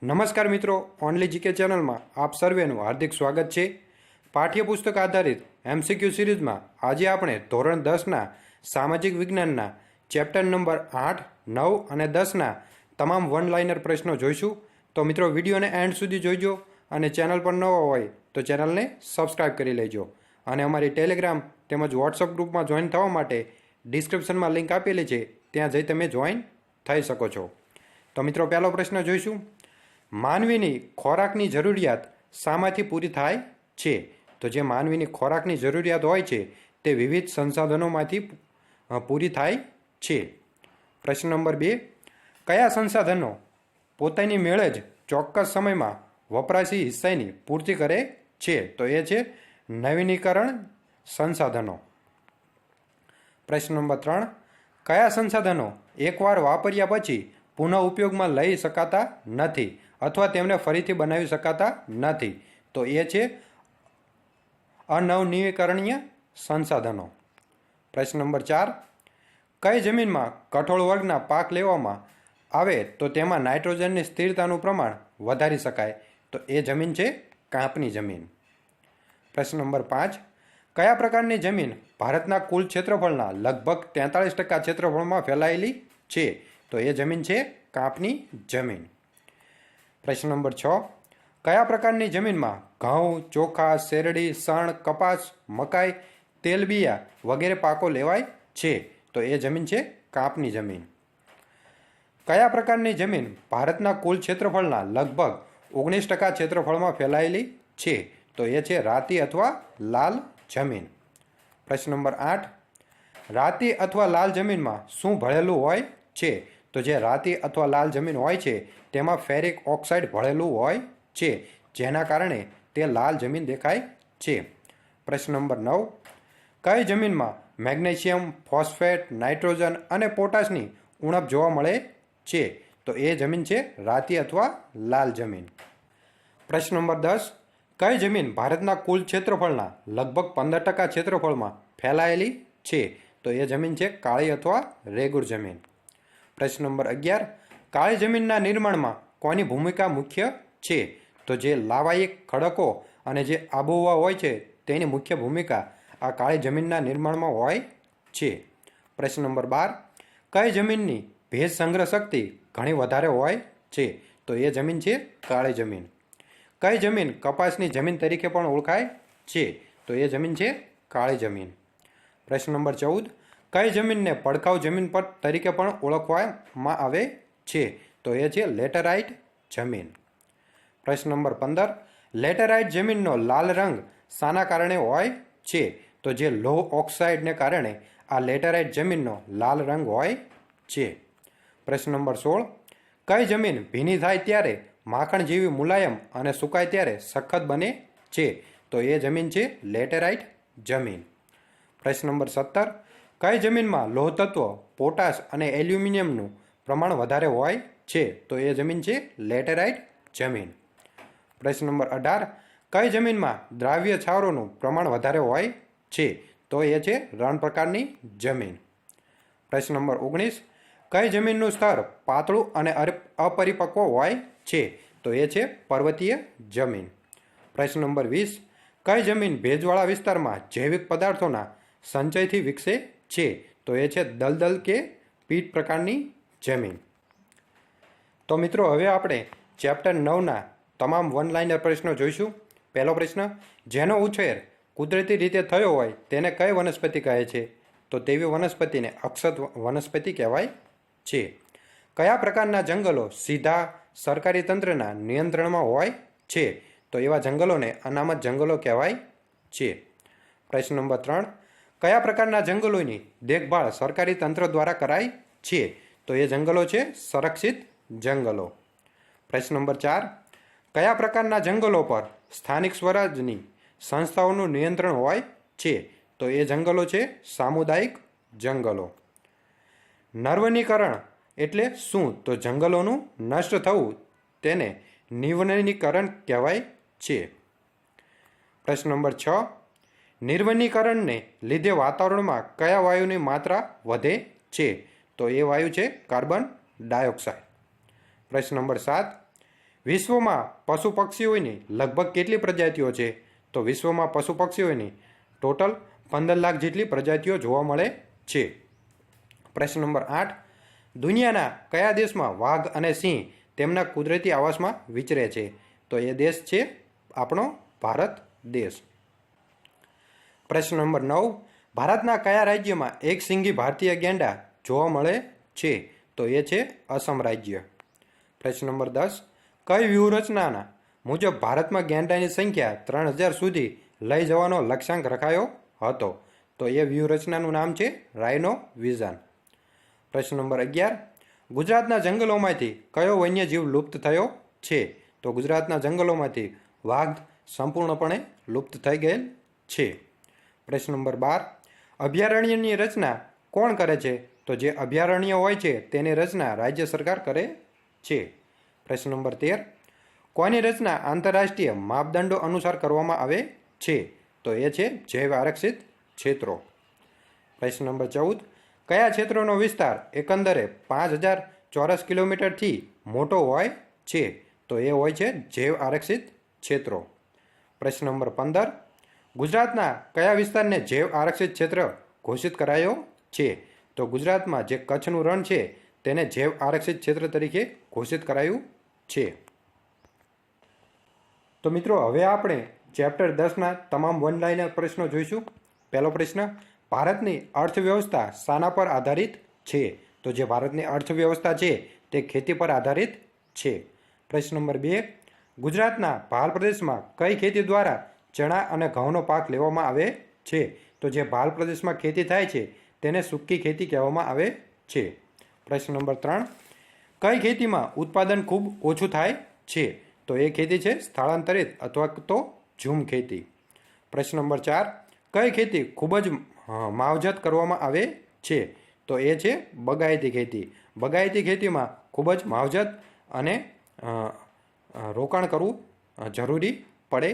નમસ્કાર મિત્રો, only GK ચેનલમાં આપ સર્વેનું હાર્દિક સ્વાગત છે। પાઠ્યપુસ્તક આધારિત એમસીક્યુ સિરીઝમાં આજે આપણે ધોરણ 10ના સામાજિક વિજ્ઞાનના ચેપ્ટર નંબર 8, 9 અને 10ના તમામ વન લાઇનર પ્રશ્નો જોઈશું। તો મિત્રો વિડીયોને એન્ડ સુધી જોઈજો અને ચેનલ પર નવા હોય તો ચેનલને સબસ્ક્રાઈબ કરી લેજો અને અમારી ટેલિગ્રામ તેમજ વોટ્સઅપ ગ્રુપમાં જોઈન થવા માટે ડિસ્ક્રિપ્શનમાં લિંક આપેલી છે, ત્યાં જઈ તમે જોઈન થઈ શકો છો। તો મિત્રો પહેલો પ્રશ્ન જોઈશું। માનવીની ખોરાકની જરૂરિયાત શામાંથી પૂરી થાય છે? તો જે માનવીની ખોરાકની જરૂરિયાત હોય છે તે વિવિધ સંસાધનોમાંથી પૂરી થાય છે। પ્રશ્ન નંબર 2, કયા સંસાધનો પોતાની મેળે જ ચોક્કસ સમયમાં વપરાશી હિસ્સાની પૂર્તિ કરે છે? તો એ છે નવીનીકરણ સંસાધનો। પ્રશ્ન નંબર 3, કયા સંસાધનો એકવાર વાપર્યા પછી પુનઃ ઉપયોગમાં લઈ શકાતા નથી અથવા તેમને ફરીથી બનાવી શકાતા નથી? તો એ છે અનવીનીકરણીય સંસાધનો। પ્રશ્ન નંબર 4, કઈ જમીનમાં કઠોળ વર્ગના પાક લેવામાં આવે તો તેમાં નાઇટ્રોજનની સ્થિરતાનું પ્રમાણ વધારી શકાય? તો એ જમીન છે કાંપની જમીન। પ્રશ્ન નંબર 5, કયા પ્રકારની જમીન ભારતના કુલ ક્ષેત્રફળના લગભગ 43% ક્ષેત્રફળમાં ફેલાયેલી છે? તો એ જમીન છે કાંપની જમીન। પ્રશ્ન નંબર 6, કયા પ્રકારની જમીનમાં ઘઉં, ચોખા, શેરડી, શણ, કપાસ, મકાઈ, તેલબિયા વગેરે પાકો લેવાય છે? તો એ જમીન છે કાંપની જમીન। કયા પ્રકારની જમીન ભારતના કુલ ક્ષેત્રફળના લગભગ 19% ક્ષેત્રફળમાં ફેલાયેલી છે? તો એ છે રાતી અથવા લાલ જમીન। પ્રશ્ન નંબર 8, રાતી અથવા લાલ જમીનમાં શું ભળેલું હોય છે? તો જે રાતી અથવા લાલ જમીન હોય છે તેમાં ફેરિક ઓક્સાઇડ ભળેલું હોય છે, જેના કારણે તે લાલ જમીન દેખાય છે। પ્રશ્ન નંબર 9, કઈ જમીનમાં મેગ્નેશિયમ, ફોસ્ફેટ, નાઇટ્રોજન અને પોટાશની ઉણપ જોવા મળે છે? તો એ જમીન છે રાતી અથવા લાલ જમીન। પ્રશ્ન નંબર 10, કઈ જમીન ભારતના કુલ ક્ષેત્રફળના લગભગ 15% ક્ષેત્રફળમાં ફેલાયેલી છે? તો એ જમીન છે કાળી અથવા રેગુર જમીન। પ્રશ્ન નંબર 11, કાળી જમીનના નિર્માણમાં કોની ભૂમિકા મુખ્ય છે? તો જે લાવાયિક ખડકો અને જે આબોહવા હોય છે તેની મુખ્ય ભૂમિકા આ કાળી જમીનના નિર્માણમાં હોય છે। પ્રશ્ન નંબર 12, કઈ જમીનની ભેજ સંગ્રહ શક્તિ ઘણી વધારે હોય છે? તો એ જમીન છે કાળી જમીન। કઈ જમીન કપાસની જમીન તરીકે પણ ઓળખાય છે? તો એ જમીન છે કાળી જમીન। પ્રશ્ન નંબર 14, કઈ જમીનને પડખાઉ જમીન પર તરીકે પણ ઓળખવામાં આવે છે? તો એ છે લેટેરાઇટ જમીન। પ્રશ્ન નંબર 15, લેટેરાઇટ જમીનનો લાલ રંગ શાના કારણે હોય છે? તો જે લોહ ઓક્સાઇડને કારણે આ લેટેરાઇટ જમીનનો લાલ રંગ હોય છે। પ્રશ્ન નંબર 16, કઈ જમીન ભીની થાય ત્યારે માખણ જેવી મુલાયમ અને સુકાય ત્યારે સખત બને છે? તો એ જમીન છે લેટેરાઇટ જમીન। પ્રશ્ન નંબર 17, કઈ જમીનમાં લોહ તત્વ પોટાશ અને એલ્યુમિનિયમનું પ્રમાણ વધારે હોય છે? તો એ જમીન છે લેટેરાઇટ જમીન। પ્રશ્ન નંબર 18, કઈ જમીનમાં દ્રાવ્ય છાવરોનું પ્રમાણ વધારે હોય છે? તો એ છે રણ પ્રકારની જમીન। પ્રશ્ન નંબર 19, કઈ જમીનનું સ્તર પાતળું અને અપરિપક્વ હોય છે? તો એ છે પર્વતીય જમીન। પ્રશ્ન નંબર 20, કઈ જમીન ભેજવાળા વિસ્તારમાં જૈવિક પદાર્થોના સંચયથી વિકસે છે? તો એ છે દલદલ કે પીટ પ્રકારની જમીન। તો મિત્રો હવે આપણે ચેપ્ટર 9ના તમામ વન લાઇનર પ્રશ્નો જોઈશું। પહેલો પ્રશ્ન, જેનો ઉછેર કુદરતી રીતે થયો હોય તેને કઈ વનસ્પતિ કહે છે? તો તેવી વનસ્પતિને અક્ષત વનસ્પતિ કહેવાય છે। કયા પ્રકારના જંગલો સીધા સરકારી તંત્રના નિયંત્રણમાં હોય છે? તો એવા જંગલોને અનામત જંગલો કહેવાય છે। પ્રશ્ન નંબર 3, કયા પ્રકારના જંગલોની દેખભાળ સરકારી તંત્ર દ્વારા કરાય છે? તો એ જંગલો છે સંરક્ષિત જંગલો। પ્રશ્ન નંબર 4, કયા પ્રકારના જંગલો પર સ્થાનિક સ્વરાજની સંસ્થાઓનું નિયંત્રણ હોય છે? તો એ જંગલો છે સામુદાયિક જંગલો। નવીનીકરણ એટલે શું? તો જંગલોનું નષ્ટ થવું તેને નિર્વનીકરણ કહેવાય છે। પ્રશ્ન નંબર 6, નિર્વનીકરણને લીધે વાતાવરણમાં કયા વાયુની માત્રા વધે છે? તો એ વાયુ છે કાર્બન ડાયોક્સાઇડ। પ્રશ્ન નંબર 7, વિશ્વમાં પશુ પક્ષીઓની લગભગ કેટલી પ્રજાતિઓ છે? તો વિશ્વમાં પશુ પક્ષીઓની ટોટલ 15 લાખ જેટલી પ્રજાતિઓ જોવા મળે છે. પ્રશ્ન નંબર 8. દુનિયાના કયા દેશમાં વાઘ અને સિંહ તેમના કુદરતી આવાસમાં વિચરે છે? તો એ દેશ છે આપણો ભારત દેશ. પ્રશ્ન નંબર 9. ભારતના કયા રાજ્યમાં એક સિંગી ભારતીય ગેંડા જોવા મળે છે? તો એ છે અસમ રાજ્ય. પ્રશ્ન નંબર 10. કઈ વ્યૂહરચનાના મુજબ ભારતમાં ગેંડાની સંખ્યા 3000 સુધી લઈ જવાનો લક્ષ્યાંક રખાયો હતો? તો એ વ્યૂહરચનાનું નામ છે રાઇનો વિઝન. પ્રશ્ન નંબર 11. ગુજરાતના જંગલોમાંથી કયો વન્યજીવ લુપ્ત થયો છે? તો ગુજરાતના જંગલોમાંથી વાઘ સંપૂર્ણપણે લુપ્ત થઈ ગયેલ છે. પ્રશ્ન નંબર 12. અભયારણ્યની રચના કોણ કરે છે? તો જે અભયારણ્ય હોય છે તેની રચના રાજ્ય સરકાર કરે છે. પ્રશ્ન નંબર 13. કોની રચના આંતરરાષ્ટ્રીય માપદંડો અનુસાર કરવામાં આવે છે? તો એ છે જૈવ આરક્ષિત ક્ષેત્રો. પ્રશ્ન નંબર 14. કયા ક્ષેત્રોનો વિસ્તાર એકંદરે 5000 ચોરસ કિલોમીટરથી મોટો હોય છે? તો એ હોય છે જૈવ આરક્ષિત ક્ષેત્રો. પ્રશ્ન નંબર 15. ગુજરાતના કયા વિસ્તારને જૈવ આરક્ષિત ક્ષેત્ર ઘોષિત કરાયો છે? તો ગુજરાતમાં જે કચ્છનું રણ છે તેને જૈવ આરક્ષિત ક્ષેત્ર તરીકે ઘોષિત કરાયું છે. તો મિત્રો હવે આપણે ચેપ્ટર 10ના તમામ વન લાઇનર પ્રશ્નો જોઈશું. પહેલો પ્રશ્ન. ભારતની અર્થવ્યવસ્થા શાના પર આધારિત છે? તો જે ભારતની અર્થવ્યવસ્થા છે તે ખેતી પર આધારિત છે. પ્રશ્ન નંબર 2. ગુજરાતના ભાલ પ્રદેશમાં કઈ ખેતી દ્વારા ચણા અને ઘઉંનો પાક લેવામાં આવે છે? તો જે ભાલ પ્રદેશમાં ખેતી થાય છે તેને સૂકી ખેતી કહેવામાં આવે છે. પ્રશ્ન નંબર 3. કઈ ખેતીમાં ઉત્પાદન ખૂબ ઓછું થાય છે? તો એ ખેતી છે સ્થળાંતરિત અથવા તો ઝૂમ ખેતી. પ્રશ્ન નંબર 4. કઈ ખેતી ખૂબ જ માવજત કરવામાં આવે છે? તો એ છે બગાયતી ખેતી. બગાયતી ખેતીમાં ખૂબ જ માવજત અને રોકાણ કરવું જરૂરી પડે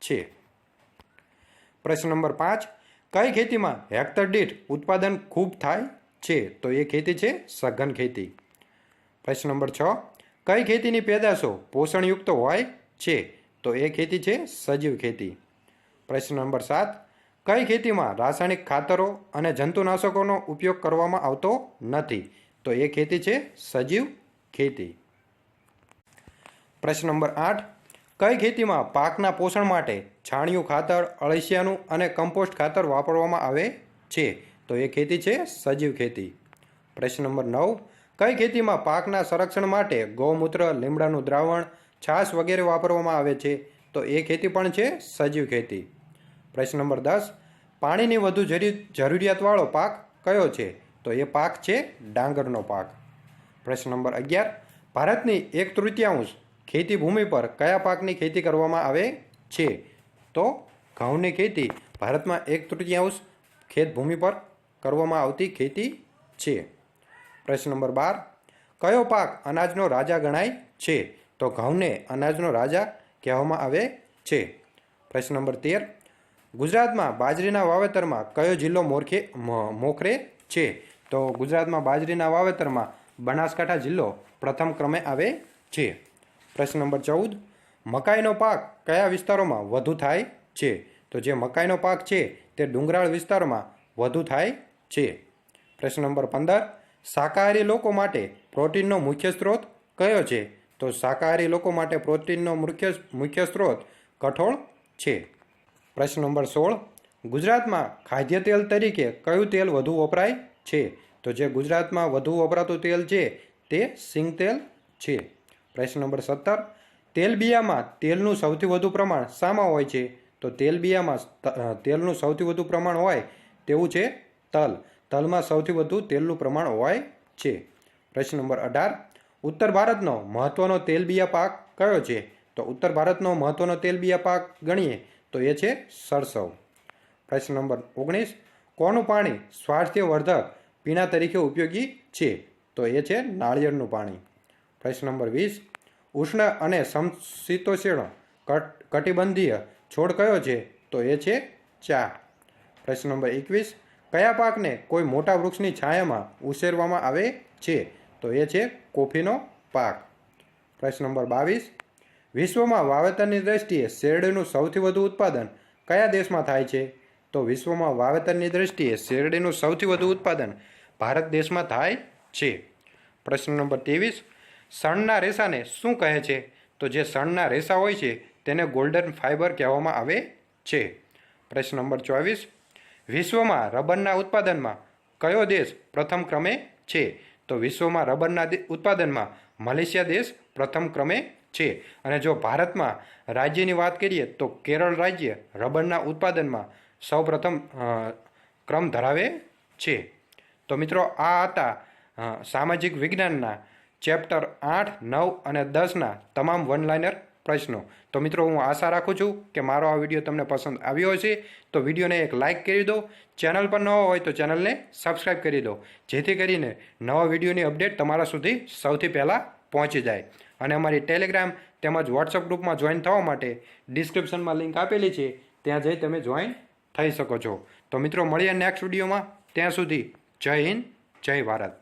છે. પ્રશ્ન નંબર 5. કઈ ખેતીમાં હેક્ટર દીઠ ઉત્પાદન ખૂબ થાય છે? તો એ ખેતી છે સઘન ખેતી. પ્રશ્ન નંબર 6. કઈ ખેતીની પેદાશો પોષણયુક્ત હોય છે? તો એ ખેતી છે સજીવ ખેતી. પ્રશ્ન નંબર 7. કઈ ખેતીમાં રાસાયણિક ખાતરો અને જંતુનાશકોનો ઉપયોગ કરવામાં આવતો નથી? તો એ ખેતી છે સજીવ ખેતી. પ્રશ્ન નંબર 8. કઈ ખેતીમાં પાકના પોષણ માટે છાણિયું ખાતર, અળસિયાનું અને કમ્પોસ્ટ ખાતર વાપરવામાં આવે છે? તો એ ખેતી છે સજીવ ખેતી. પ્રશ્ન નંબર 9. કઈ ખેતીમાં પાકના સંરક્ષણ માટે ગૌમૂત્ર, લીમડાનું દ્રાવણ, છાશ વગેરે વાપરવામાં આવે છે? તો એ ખેતી પણ છે સજીવ ખેતી. પ્રશ્ન નંબર 10. પાણીની વધુ જરૂરિયાતવાળો પાક કયો છે? તો એ પાક છે ડાંગરનો પાક. પ્રશ્ન નંબર 11. ભારતની 1/3 ખેતી ભૂમિ પર કયા પાકની ખેતી કરવામાં આવે છે? તો ઘઉંની ખેતી ભારતમાં 1/3 ખેત ભૂમિ પર કરવામાં આવતી ખેતી છે. પ્રશ્ન નંબર 12. કયો પાક અનાજનો રાજા ગણાય છે? તો ઘઉંને અનાજનો રાજા કહેવામાં આવે છે. પ્રશ્ન નંબર 13. ગુજરાતમાં બાજરીના વાવેતરમાં કયો જિલ્લો મોખરે છે? તો ગુજરાતમાં બાજરીના વાવેતરમાં બનાસકાંઠા જિલ્લો પ્રથમ ક્રમે આવે છે. પ્રશ્ન નંબર 14. મકાઈનો પાક કયા વિસ્તારોમાં વધુ થાય છે? તો જે મકાઈનો પાક છે તે ડુંગરાળ વિસ્તારોમાં વધુ થાય છે. પ્રશ્ન નંબર 15. શાકાહારી લોકો માટે પ્રોટીનનો મુખ્ય સ્ત્રોત કયો છે? તો શાકાહારી લોકો માટે પ્રોટીનનો મુખ્ય સ્ત્રોત કઠોળ છે. પ્રશ્ન નંબર 16. ગુજરાતમાં ખાદ્ય તેલ તરીકે કયું તેલ વધુ વપરાય છે? તો જે ગુજરાતમાં વધુ વપરાતું તેલ છે તે સિંગ તેલ છે. પ્રશ્ન નંબર 17. તેલબિયામાં તેલનું સૌથી વધુ પ્રમાણ શામાં હોય છે? તો તેલબિયામાં તેલનું સૌથી વધુ પ્રમાણ હોય તેવું છે તલ. તલમાં સૌથી વધુ તેલનું પ્રમાણ હોય છે. પ્રશ્ન નંબર 18. ઉત્તર ભારતનો મહત્વનો તેલબિયા પાક કયો છે? તો ઉત્તર ભારતનો મહત્વનો તેલબિયા પાક ગણીએ તો એ છે સરસવ. પ્રશ્ન નંબર 19. કોનું પાણી સ્વાસ્થ્યવર્ધક પીણા તરીકે ઉપયોગી છે? તો એ છે નાળિયેરનું પાણી. પ્રશ્ન નંબર 20. ઉષ્ણ અને સમશીતોષ્ણ કટિબંધીય છોડ કયો છે? તો એ છે ચા. પ્રશ્ન નંબર 21. કયા પાકને કોઈ મોટા વૃક્ષની છાયામાં ઉછેરવામાં આવે છે? તો એ છે કોફીનો પાક. પ્રશ્ન નંબર 22. વિશ્વમાં વાવેતરની દ્રષ્ટિએ શેરડીનું સૌથી વધુ ઉત્પાદન કયા દેશમાં થાય છે? તો વિશ્વમાં વાવેતરની દ્રષ્ટિએ શેરડીનું સૌથી વધુ ઉત્પાદન ભારત દેશમાં થાય છે. પ્રશ્ન નંબર 23. શણના રેસાને શું કહે છે? તો જે શણના રેસા હોય છે તેને ગોલ્ડન ફાઇબર કહેવામાં આવે છે. પ્રશ્ન નંબર 24. વિશ્વમાં રબરના ઉત્પાદનમાં કયો દેશ પ્રથમ ક્રમે છે? તો વિશ્વમાં રબરના ઉત્પાદનમાં મલેશિયા દેશ પ્રથમ ક્રમે છે. અને જો ભારતમાં રાજ્યની વાત કરીએ તો કેરળ રાજ્ય રબરના ઉત્પાદનમાં સૌપ્રથમ ક્રમ ધરાવે છે. તો મિત્રો આ હતા સામાજિક વિજ્ઞાનના ચેપ્ટર 8, 9 અને 10ના તમામ વનલાઇનર પ્રશ્નો. તો મિત્રો હું આશા રાખું છું કે મારો આ વિડીયો તમને પસંદ આવ્યો હશે. તો વિડીયોને એક લાઇક કરી દો. ચેનલ પર નવો હોય તો ચેનલને સબસ્ક્રાઈબ કરી દો, જેથી કરીને નવા વિડીયોની અપડેટ તમારા સુધી સૌથી પહેલાં પહોંચી જાય. અને અમારી ટેલિગ્રામ તેમજ વોટ્સઅપ ગ્રુપમાં જોઈન થવા માટે ડિસ્ક્રિપ્શનમાં લિંક આપેલી છે, ત્યાં જઈ તમે જોઈન થઈ શકો છો. તો મિત્રો મળીએ નેક્સ્ટ વિડીયોમાં. ત્યાં સુધી જય હિન્દ, જય ભારત.